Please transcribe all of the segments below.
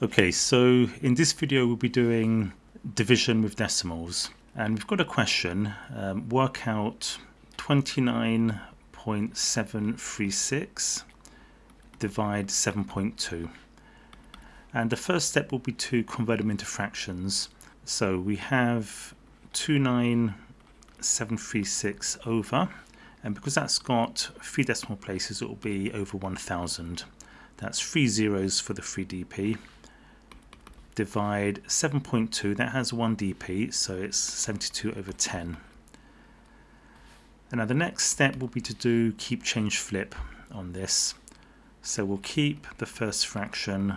Okay, so in this video we'll be doing division with decimals, and we've got a question, work out 29.736 divide 7.2, and the first step will be to convert them into fractions. So we have 29736 over, and because that's got 3 decimal places, it will be over 1000. That's 3 zeros for the 3 dp. Divide 7.2, that has 1 dp, so it's 72 over 10. And now the next step will be to do keep, change, flip on this. So we'll keep the first fraction,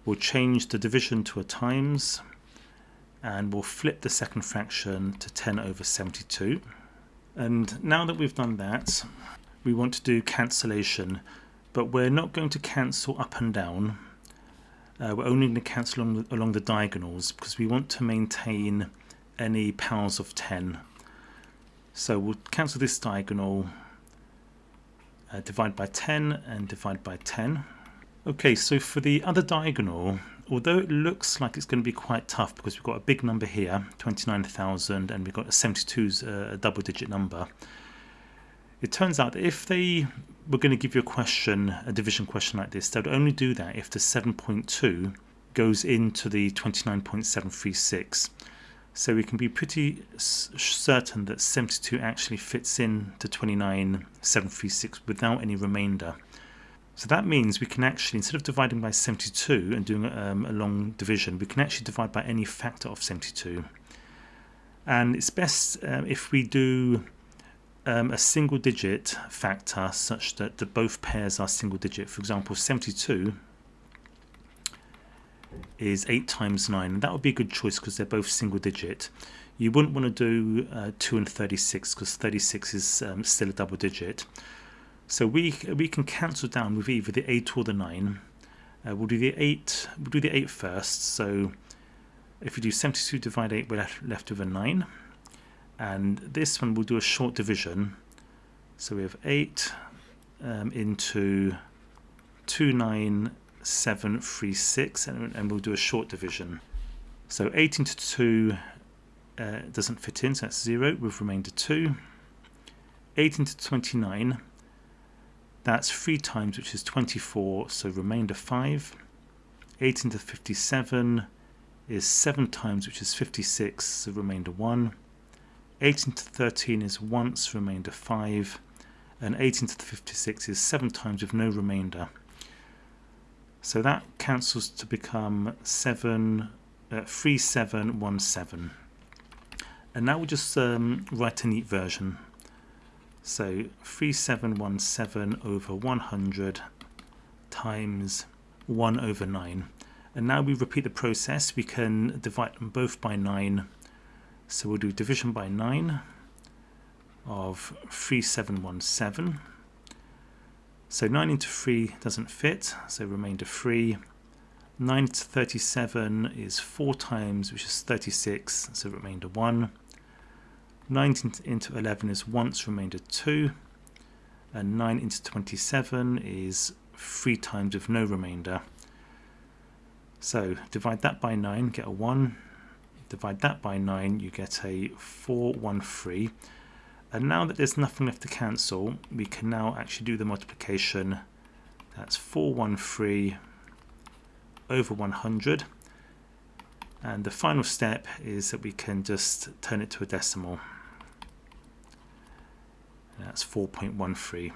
we'll change the division to a times, and we'll flip the second fraction to 10 over 72. And now that we've done that, we want to do cancellation. But we're not going to cancel up and down. We're only going to cancel along the diagonals because we want to maintain any powers of 10. So we'll cancel this diagonal, divide by 10 and divide by 10. Okay, so for the other diagonal, although it looks like it's going to be quite tough because we've got a big number here, 29,000, and we've got a 72's a double-digit number. It turns out that if they were going to give you a division question like this, they would only do that if the 7.2 goes into the 29.736. So we can be pretty certain that 72 actually fits in to 29.736 without any remainder. So that means we can actually, instead of dividing by 72 and doing a long division, we can actually divide by any factor of 72. And it's best if we do a single digit factor such that both pairs are single digit. For example, 72 is 8 times 9, and that would be a good choice because they're both single digit. You wouldn't want to do 2 and 36 because 36 is still a double digit. So we can cancel down with either the 8 or the 9. We'll do the 8 first. So if we do 72 divide 8, we're left with a 9. And this one we'll do a short division. So we have 8 into 29736, and we'll do a short division. So 8 into 2 doesn't fit in, so that's 0 with remainder 2. 8 into 29, that's 3 times, which is 24, so remainder 5. 8 into 57 is 7 times, which is 56, so remainder 1. 8 into 13 is once, remainder 5, and 8 into 56 is 7 times with no remainder. So that cancels to become 3717. And now we'll just write a neat version. So 3717 over 100 times 1 over 9. And now we repeat the process. We can divide them both by 9. So we'll do division by 9 of 3717. So 9 into 3 doesn't fit, so remainder 3. 9 into 37 is 4 times, which is 36, so remainder 1. 9 into 11 is once, remainder 2. And 9 into 27 is 3 times with no remainder. So divide that by 9, get a 1. Divide that by 9, you get a 413. And now that there's nothing left to cancel, we can now actually do the multiplication. That's 413 over 100. And the final step is that we can just turn it to a decimal. And that's 4.13.